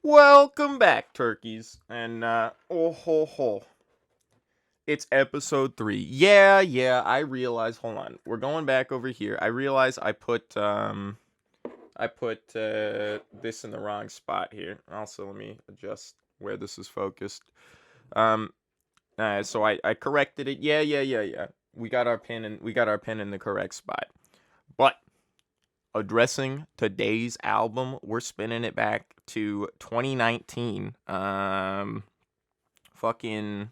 Welcome back, turkeys. And, oh ho ho. It's episode 3. Yeah, I realize, hold on. We're going back over here. I realize I put this in the wrong spot here. Also, let me adjust where this is focused. Um, so I corrected it. Yeah. We got our pin in the correct spot. But addressing today's album, we're spinning it back to 2019. Fucking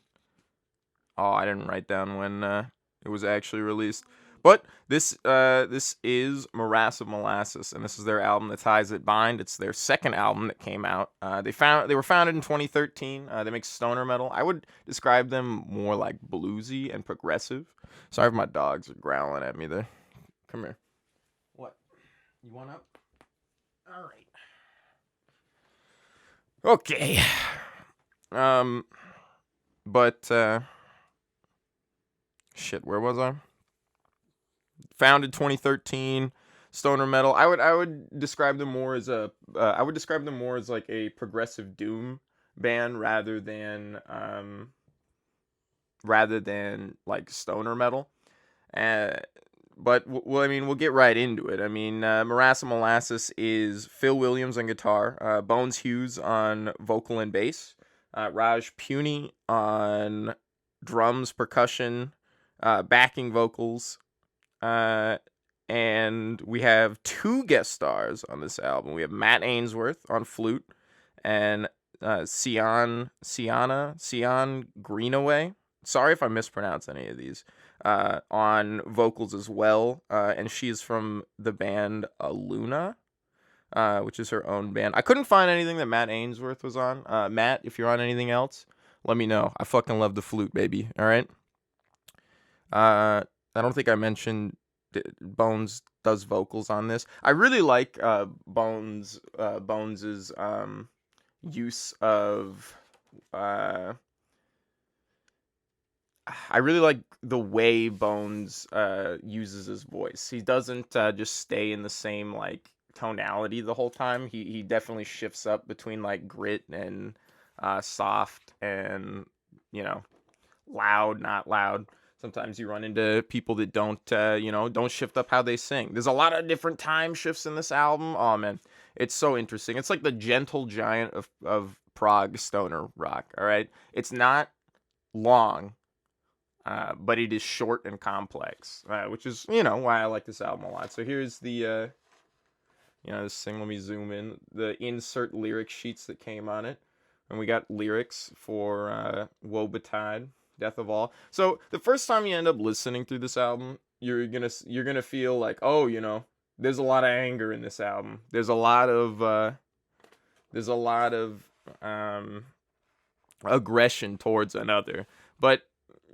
Oh, I didn't write down when it was actually released. But this is Morass of Molasses, and this is their album, The Ties That Bind. It's their second album that came out. They were founded in 2013. They make stoner metal. I would describe them more like bluesy and progressive. Sorry if my dogs are growling at me there. Come here. What? You want up? All right. Okay. Um. But shit. Where was I? Founded 2013, stoner metal. I would describe them more as like a progressive doom band rather than like stoner metal. Uh, but well, I mean, we'll get right into it. I mean, Morass and Molasses is Phil Williams on guitar, Bones Hughes on vocal and bass, Raj Puni on drums, percussion, backing vocals, uh, and we have two guest stars on this album. We have Matt Ainsworth on flute and Sian Greenaway. Sorry if I mispronounce any of these. On vocals as well, and she's from the band Aluna, which is her own band. I couldn't find anything that Matt Ainsworth was on. Matt, if you're on anything else, let me know. I fucking love the flute, baby. All right. I don't think I mentioned Bones does vocals on this. I really like Bones's use of uh I really like the way Bones uses his voice. He doesn't just stay in the same like tonality the whole time. He definitely shifts up between like grit and soft and you know loud, not loud. Sometimes you run into people that don't shift up how they sing. There's a lot of different time shifts in this album. Oh man, it's so interesting. It's like the gentle giant of prog stoner rock. All right, it's not long, but it is short and complex, which is why I like this album a lot. So here's this thing. Let me zoom in. The insert lyric sheets that came on it, and we got lyrics for "Woe Betide," "Death of All." So the first time you end up listening through this album, you're gonna feel like, oh, there's a lot of anger in this album. There's a lot of um, aggression towards another, but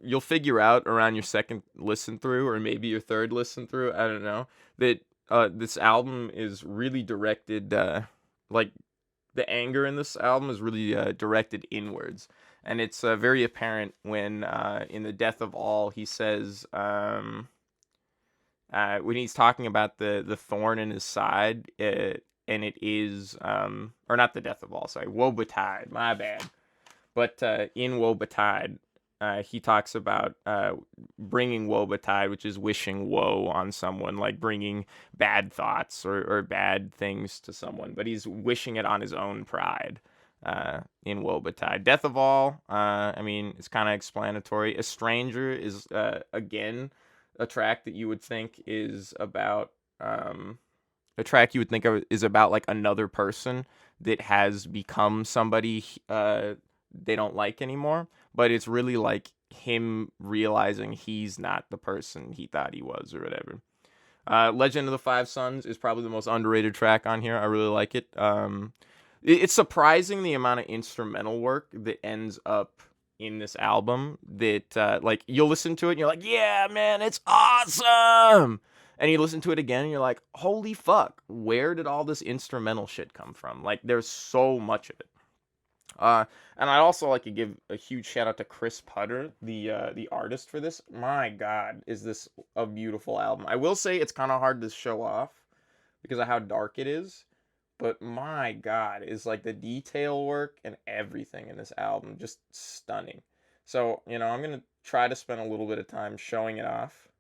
you'll figure out around your second listen through, or maybe your third listen through, I don't know, that this album is really directed, like the anger in this album is really directed inwards, and it's very apparent when in the Death of All he says, when he's talking about the thorn in his side, and it is or not the Death of All, sorry, Woe Betide, my bad. But in Woe Betide, he talks about bringing woe betide, which is wishing woe on someone, like bringing bad thoughts or bad things to someone, but he's wishing it on his own pride in woe betide. Death of All, I mean, it's kind of explanatory. A Stranger is, again, a track that you would think is about, a track you would think of is about like another person that has become somebody they don't like anymore, but it's really like him realizing he's not the person he thought he was or whatever. Legend of the Five Sons is probably the most underrated track on here. I really like it. It's surprising the amount of instrumental work that ends up in this album that like you'll listen to it and you're like, yeah, man, it's awesome. And you listen to it again and you're like, holy fuck, where did all this instrumental shit come from? Like, there's so much of it. And I'd also like to give a huge shout out to Chris Putter, the artist for this. My God, is this a beautiful album? I will say it's kind of hard to show off because of how dark it is, but my God, is like the detail work and everything in this album just stunning. So, I'm gonna try to spend a little bit of time showing it off,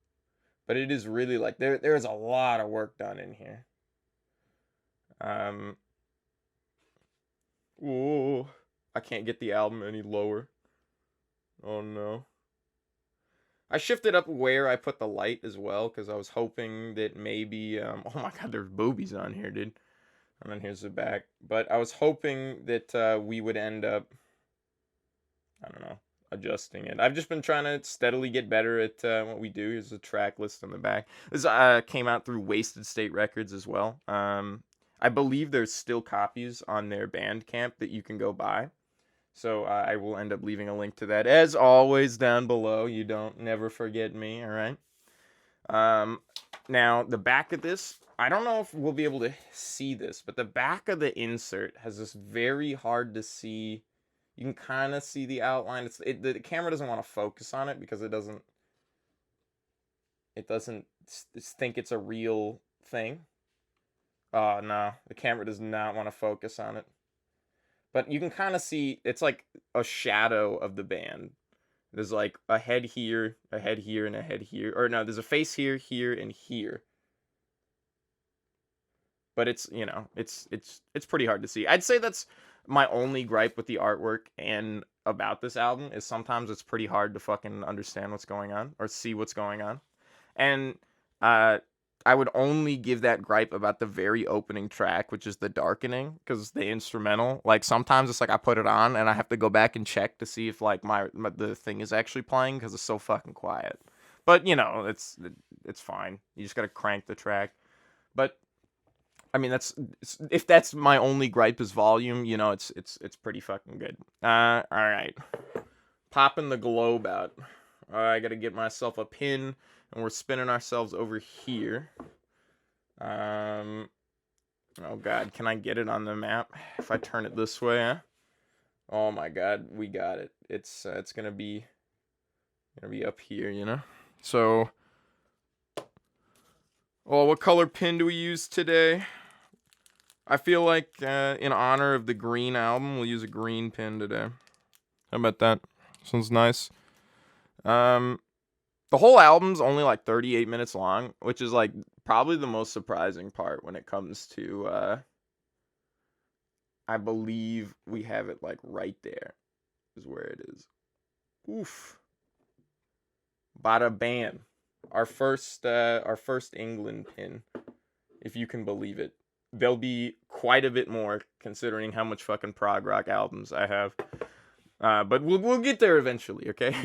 but it is really like there's a lot of work done in here. Um, Ooh, I can't get the album any lower. Oh no. I shifted up where I put the light as well because I was hoping that maybe oh my God, there's boobies on here, dude. And then here's the back. But I was hoping that we would end up, I don't know, adjusting it. I've just been trying to steadily get better at what we do. Here's a track list on the back. This came out through Wasted State Records as well. I believe there's still copies on their Bandcamp that you can go buy. So I will end up leaving a link to that, as always, down below. You don't never forget me, all right? Now, the back of this, I don't know if we'll be able to see this, but the back of the insert has this very hard to see. You can kind of see the outline. The camera doesn't want to focus on it because it doesn't think it's a real thing. Oh, no. The camera does not want to focus on it. But you can kind of see, it's like a shadow of the band. There's like a head here, and a head here. Or no, there's a face here, and here. But it's pretty hard to see. I'd say that's my only gripe with the artwork and about this album is sometimes it's pretty hard to fucking understand what's going on or see what's going on. And I would only give that gripe about the very opening track, which is the darkening, because the instrumental, like sometimes it's like I put it on and I have to go back and check to see if like the thing is actually playing because it's so fucking quiet. But it's fine. You just gotta crank the track. But I mean if that's my only gripe is volume, it's pretty fucking good. All right, popping the globe out. I gotta get myself a pin. And we're spinning ourselves over here. Oh God, can I get it on the map? If I turn it this way, huh? Oh my God, we got it. It's gonna be up here, So, what color pin do we use today? I feel like in honor of the green album, we'll use a green pin today. How about that? Sounds nice. The whole album's only like 38 minutes long, which is like probably the most surprising part when it comes to I believe we have it like right there is where it is. Oof. Bada bam. Our first England pin, if you can believe it. There'll be quite a bit more considering how much fucking prog rock albums I have. But we'll get there eventually, okay?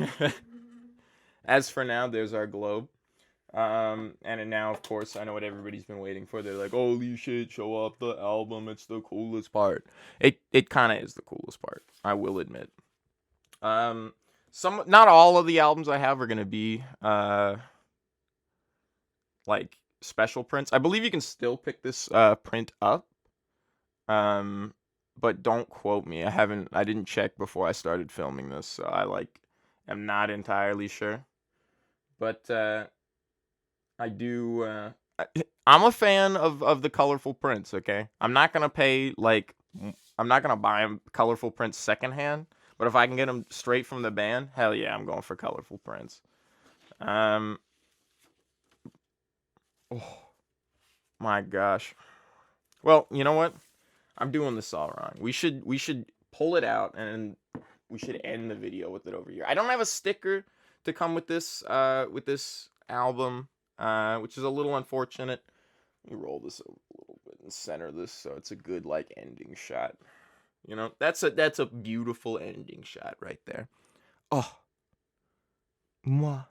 As for now, there's our globe. And now, of course, I know what everybody's been waiting for. They're like, holy shit, show off the album. It's the coolest part. It kind of is the coolest part, I will admit. Not all of the albums I have are going to be, like, special prints. I believe you can still pick this print up. But don't quote me. I didn't check before I started filming this, so I, am not entirely sure. But I do. I'm a fan of the colorful prints. Okay, I'm not gonna pay I'm not gonna buy them colorful prints secondhand. But if I can get them straight from the band, hell yeah, I'm going for colorful prints. Oh my gosh. Well, you know what? I'm doing this all wrong. We should pull it out and we should end the video with it over here. I don't have a sticker to come with this album, which is a little unfortunate. Let me roll this a little bit and center this so it's a good ending shot. That's a beautiful ending shot right there. Oh, moi.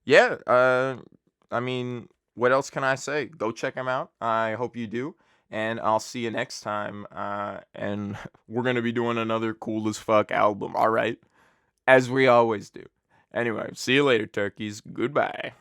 Yeah. I mean, what else can I say? Go check them out. I hope you do. And I'll see you next time. And we're going to be doing another cool as fuck album, all right? As we always do. Anyway, see you later, turkeys. Goodbye.